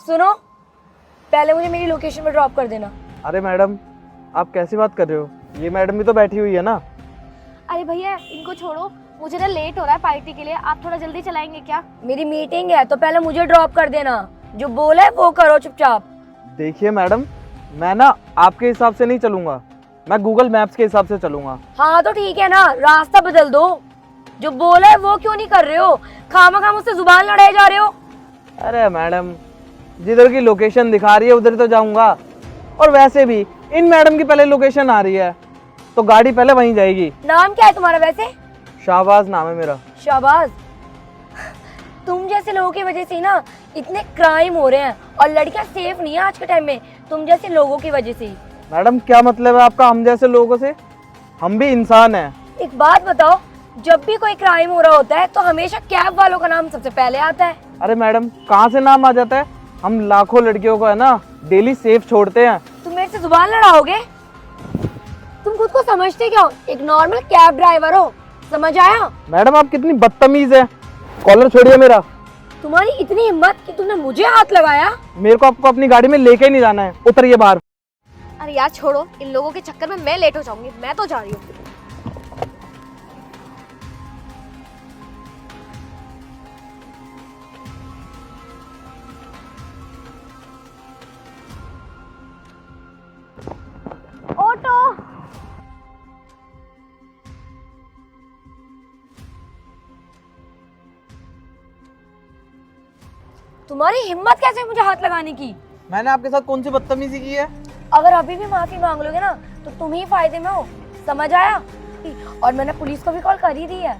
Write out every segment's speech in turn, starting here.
सुनो, पहले मुझे मेरी लोकेशन पर ड्रॉप कर देना। अरे मैडम, आप कैसी बात कर रहे हो? ये मैडम भी तो बैठी हुई है ना। अरे भैया इनको छोड़ो, मुझे ना लेट हो रहा है पार्टी के लिए, आप थोड़ा जल्दी चलाएंगे क्या? मेरी मीटिंग है तो पहले मुझे ड्रॉप कर देना। जो बोला है वो करो चुपचाप। देखिए मैडम, मैं ना आपके हिसाब से नहीं चलूंगा, मैं गूगल मैप्स के हिसाब से चलूंगा। हाँ तो ठीक है ना, रास्ता बदल दो। जो बोला है वो क्यों नहीं कर रहे हो? खामखा मुझसे जुबान लड़ाए जा रहे हो। अरे मैडम, जिधर की लोकेशन दिखा रही है उधर तो जाऊंगा। और वैसे भी इन मैडम की पहले लोकेशन आ रही है तो गाड़ी पहले वहीं जाएगी। नाम क्या है तुम्हारा वैसे? शाहबाज नाम है मेरा। शाबाश। तुम जैसे लोगों की वजह से ही ना इतने क्राइम हो रहे हैं और लड़कियां सेफ नहीं है आज के टाइम में, तुम जैसे लोगों की वजह से ही। मैडम क्या मतलब है आपका हम जैसे लोगों से? हम भी इंसान हैं। एक बात बताओ, जब भी कोई क्राइम हो रहा होता है तो हमेशा कैब वालों का नाम सबसे पहले आता है। अरे मैडम, कहाँ से नाम आ जाता है? हम लाखों लड़कियों को है ना डेली सेफ छोड़ते हैं। तुम मेरे से जुबान लड़ाओगे? तुम खुद को समझते क्या हो? एक नॉर्मल कैब ड्राइवर हो, समझ आया? मैडम आप कितनी बदतमीज है। कॉलर छोड़िए मेरा। तुम्हारी इतनी हिम्मत कि तुमने मुझे हाथ लगाया। मेरे को आपको अपनी गाड़ी में लेके ही नहीं जाना है, उतरिए बाहर। अरे यार छोड़ो, इन लोगों के चक्कर में मैं लेट हो जाऊंगी, मैं तो जा रही हूँ। ऑटो। तुम्हारी हिम्मत कैसे मुझे हाथ लगाने की? मैंने आपके साथ कौन सी बदतमीजी की है? अगर अभी भी माफी मांग लोगे ना तो तुम ही फायदे में हो, समझ आया? और मैंने पुलिस को भी कॉल कर ही दी है।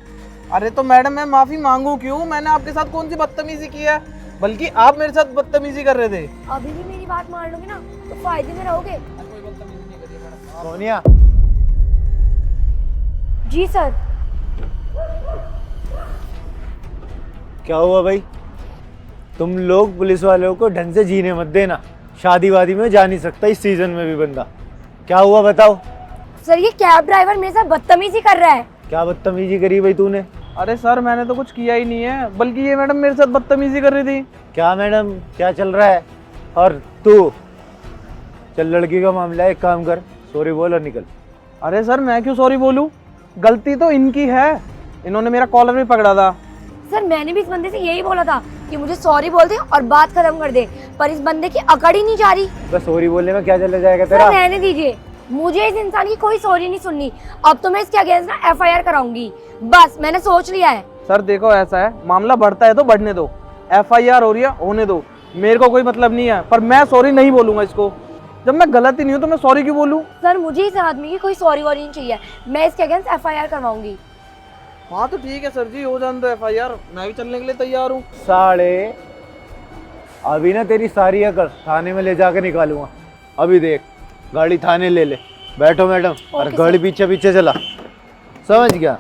अरे तो मैडम मैं माफी मांगू क्यों? मैंने आपके साथ कौन सी बदतमीजी की है? बल्कि आप मेरे साथ बदतमीजी कर रहे थे। अभी भी मेरी बात मान लोगे ना तो फायदे में रहोगे। सोनिया, जी सर। क्या हुआ भाई? तुम लोग पुलिस वालों को ढंग से जीने मत देना। शादी वादी में जा नहीं सकता इस सीजन में भी बंदा। क्या हुआ बताओ? सर ये कैब ड्राइवर मेरे साथ बदतमीजी कर रहा है। क्या बदतमीजी करी भाई तूने? अरे सर, मैंने तो कुछ किया ही नहीं है, बल्कि ये मैडम मेरे साथ बदतमीजी कर रही थी। क्या मैडम, क्या चल रहा है? और तू चल, लड़की का मामला है, एक काम कर, सॉरी बोल और निकल। अरे सर, मैं क्यों सॉरी बोलूं? गलती तो इनकी है, इन्होंने मेरा कॉलर भी पकड़ा था। सर मैंने भी इस बंदे से यही बोला था कि मुझे सॉरी बोल दे और बात खत्म कर दे, पर इस बंदे की अकड़ ही नहीं जा रही। बस सॉरी बोलने में क्या चला जाएगा सर तेरा? रहने दीजिए, मुझे इस इंसान की कोई सॉरी नहीं सुननी। अब तो मैं इसके अगेंस्ट ना एफआईआर कराऊंगी, बस मैंने सोच लिया है। सर देखो, ऐसा है, मामला बढ़ता है तो बढ़ने दो, एफआईआर हो रही है होने दो, मेरे को कोई मतलब नहीं है। पर मैं सॉरी नहीं बोलूंगा इसको। जब मैं गलत ही नहीं हूँ तो मैं सॉरी क्यों बोलूँ? सर मुझे इस आदमी की कोई सॉरी वॉरी नहीं चाहिए, मैं इसके अगेंस्ट एफआईआर करवाऊंगी। हाँ तो ठीक है सर जी, हो जाने दो एफआईआर, मैं भी चलने के लिए तैयार हूँ। साढ़े अभी ना तेरी सारी अकड़ थाने में ले जाकर निकालूंगा। अभी देख, गाड़ी थाने ले ले। बैठो मैडम, और ओके गाड़ी सर। पीछे पीछे चला, समझ गया?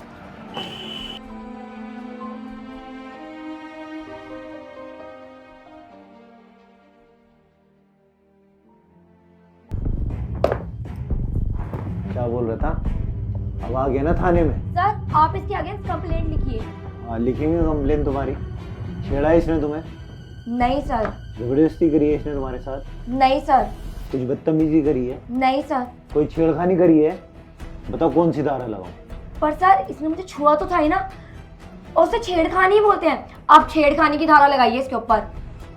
क्या बोल रहा था? अब आ गया ना थाने में? सर आप इसके अगेंस्ट कंप्लेंट लिखिए। हाँ लिखेंगे कंप्लेन तुम्हारी। छेड़ा है इसने तुम्हें? नहीं सर। जबरदस्ती करी है इसने तुम्हारे साथ? नहीं सर। कुछ बदतमीजी करी है? नहीं सर। कोई छेड़खानी करी है? बताओ कौन सी धारा लगाऊं? पर सर इसने मुझे छुआ तो था ही ना, और उसे छेड़खानी बोलते हैं। आप छेड़खानी की धारा लगाइए इसके ऊपर।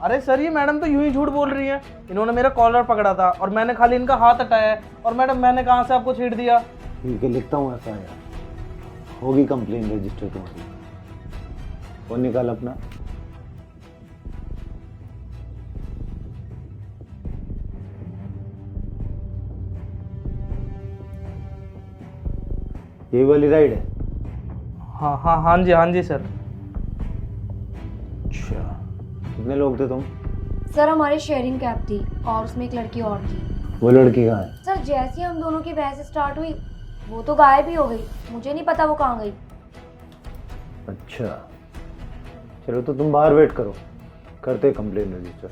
अरे सर, ये मैडम तो यूं ही झूठ बोल रही है। इन्होंने मेरा कॉलर पकड़ा था और मैंने खाली इनका हाथ हटाया है। और मैडम मैंने कहाँ से आपको छेड़ दिया? ठीक है, लिखता हूँ एफआईआर, होगी कंप्लेन रजिस्टर तुम्हारी। और निकाल अपना। ये वाली राइड है? हाँ हाँ हाँ जी, हाँ जी सर। अच्छा, कितने लोग थे तुम? सर हमारी शेयरिंग कैब थी और उसमें एक लड़की और थी। वो लड़की कहाँ है? सर जैसे ही हम दोनों की बहस स्टार्ट हुई वो तो गायब ही हो गई, मुझे नहीं पता वो कहाँ गई। अच्छा चलो, तो तुम बाहर वेट करो, करते कंप्लेन रजिस्टर।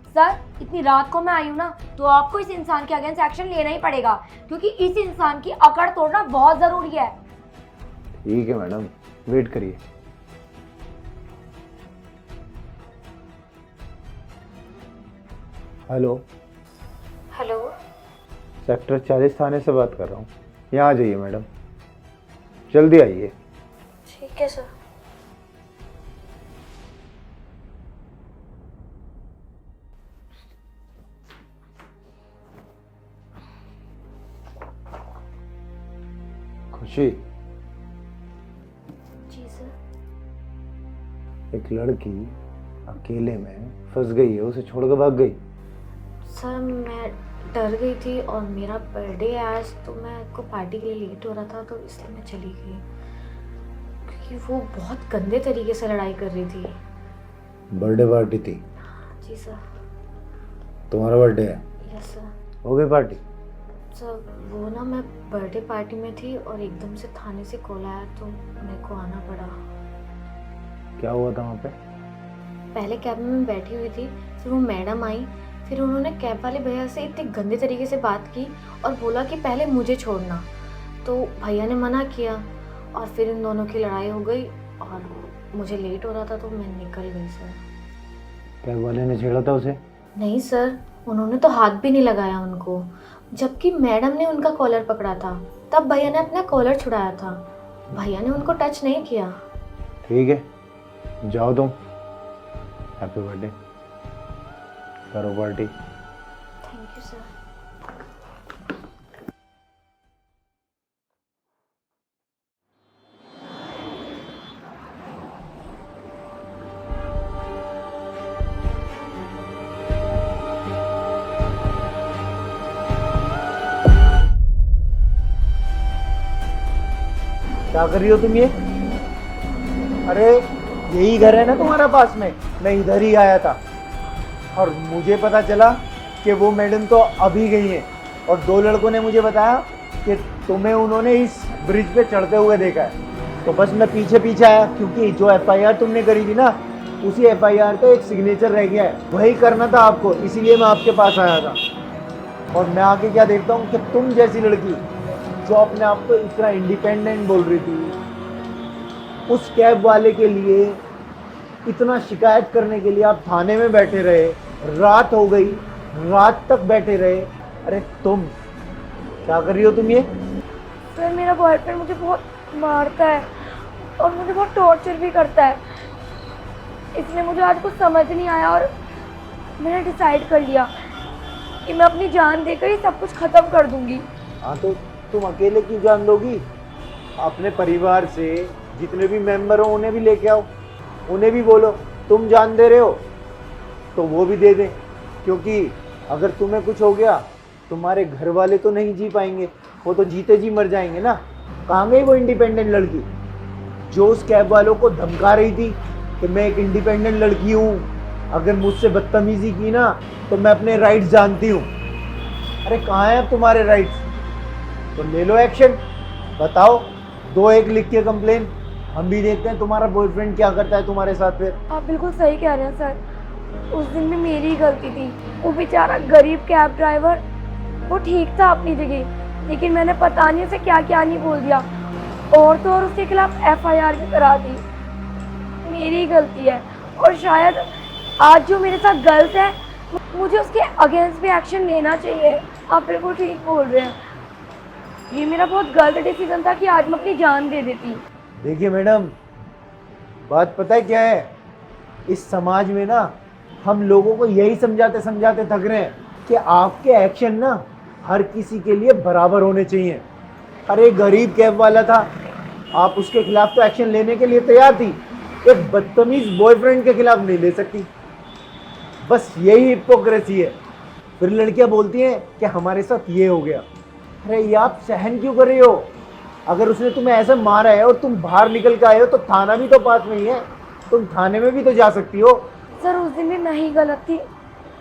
सर इतनी रात को मैं आई हूँ ना तो आपको इस इंसान के अगेंस्ट एक्शन लेना ही पड़ेगा, क्योंकि इस इंसान की अकड़ तोड़ना बहुत जरूरी है। ठीक है मैडम, वेट करिए। Hello, hello. सेक्टर 40 थाने से बात कर रहा हूँ। यहाँ आ जाइए मैडम, जल्दी आइए। ठीक है सर। खुशी, जी सर। एक लड़की अकेले में फंस गई है, उसे छोड़ के भाग गई। सर मैं डर गई थी और मेरा बर्थडे आज, तो मैं को पार्टी के लिए लेट हो रहा था तो इसलिए मैं चली गई, क्योंकि वो बहुत गंदे तरीके से लड़ाई कर रही थी। बर्थडे पार्टी थी? जी सर। तुम्हारा बर्थडे है? Yes sir. हो गई पार्टी? सर वो ना, मैं बर्थडे पार्टी में थी और एकदम से थाने से कॉल आया तो मेरे को आना पड़ा। क्या हुआ था वहाँ पे? पहले कैब में मैं बैठी हुई थी, फिर वो मैडम आई, फिर उन्होंने कैब वाले भैया से इतने गंदे तरीके से बात की और बोला कि पहले मुझे छोड़ना, तो भैया ने मना किया और फिर इन दोनों की लड़ाई हो गई और मुझे लेट हो रहा था तो मैं निकल गई सर। कैब वाले ने छेड़ा था उसे? नहीं सर, उन्होंने तो हाथ भी नहीं लगाया उनको, जबकि मैडम ने उनका कॉलर पकड़ा था, तब भैया ने अपना कॉलर छुड़ाया था, भैया ने उनको टच नहीं किया। ठीक है, जाओ तुम। हैप्पी बर्थडे, करो पार्टी। Thank you sir. क्या कर रही हो तुम ये? अरे यही घर है ना तुम्हारा पास में? मैं इधर ही आया था और मुझे पता चला कि वो मैडम तो अभी गई है और 2 लड़कों ने मुझे बताया कि तुम्हें उन्होंने इस ब्रिज पे चढ़ते हुए देखा है। तो बस मैं पीछे पीछे आया, क्योंकि जो एफआईआर तुमने करी थी ना, उसी एफआईआर पे एक सिग्नेचर रह गया है, वही करना था आपको, इसीलिए मैं आपके पास आया था। और मैं आके क्या देखता हूँ कि तुम जैसी लड़की जो अपने आप को इतना इंडिपेंडेंट बोल रही थी, उस कैब वाले के लिए इतना शिकायत करने के लिए आप थाने में बैठे रहे, रात हो गई, रात तक बैठे रहे। अरे तुम क्या कर रही हो तुम ये? सर मेरा बॉयफ्रेंड मुझे बहुत मारता है और मुझे बहुत टॉर्चर भी करता है, इसलिए मुझे आज कुछ समझ नहीं आया और मैंने डिसाइड कर लिया कि मैं अपनी जान देकर ही सब कुछ ख़त्म कर दूंगी। हाँ तो तुम अकेले क्यों जान दोगी? अपने परिवार से जितने भी मेंबर हो उन्हें भी लेके आओ, उन्हें भी बोलो तुम जान दे रहे हो तो वो भी दे दें, क्योंकि अगर तुम्हें कुछ हो गया तुम्हारे घर वाले तो नहीं जी पाएंगे, वो तो जीते जी मर जाएंगे ना। कहाँ गई वो इंडिपेंडेंट लड़की जो उस कैब वालों को धमका रही थी कि मैं एक इंडिपेंडेंट लड़की हूँ, अगर मुझसे बदतमीजी की ना तो मैं अपने राइट्स जानती हूँ। अरे कहाँ हैं अब तुम्हारे राइट्स? तो ले लो एक्शन, बताओ, 2-1 लिख के कंप्लेन, हम भी देखते हैं तुम्हारा बॉयफ्रेंड क्या करता है तुम्हारे साथ। फिर आप बिल्कुल सही कह रहे हैं सर, उस दिन भी मेरी ही गलती थी। वो बेचारा गरीब कैब ड्राइवर, वो ठीक था अपनी जगह, लेकिन मैंने पता नहीं उसे क्या क्या नहीं बोल दिया और तो और उसके खिलाफ एफआईआर भी करा दी। मेरी ही गलती है और शायद आज जो मेरे साथ गलत है मुझे उसके अगेंस्ट भी एक्शन लेना चाहिए। आप बिल्कुल ठीक बोल रहे हैं, ये मेरा बहुत गलत डिसीजन था कि आज मैं अपनी जान दे देती। देखिए मैडम, बात पता है क्या है, इस समाज में ना हम लोगों को यही समझाते समझाते थक रहे हैं कि आपके एक्शन ना हर किसी के लिए बराबर होने चाहिए। अरे गरीब कैब वाला था, आप उसके खिलाफ तो एक्शन लेने के लिए तैयार थी, एक बदतमीज बॉयफ्रेंड के खिलाफ नहीं ले सकती। बस यही हिपोक्रेसी है। फिर लड़कियां बोलती हैं कि हमारे साथ ये हो गया। अरे ये आप सहन क्यों कर रही हो? अगर उसने तुम्हें ऐसे मारा है और तुम बाहर निकल के आए हो तो थाना भी तो पास में ही है, तुम थाने में भी तो जा सकती हो। सर उस दिन भी मैं ही गलत थी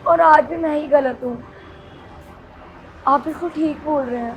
और आज भी मैं ही गलत हूँ। आप बिल्कुल ठीक बोल रहे हैं।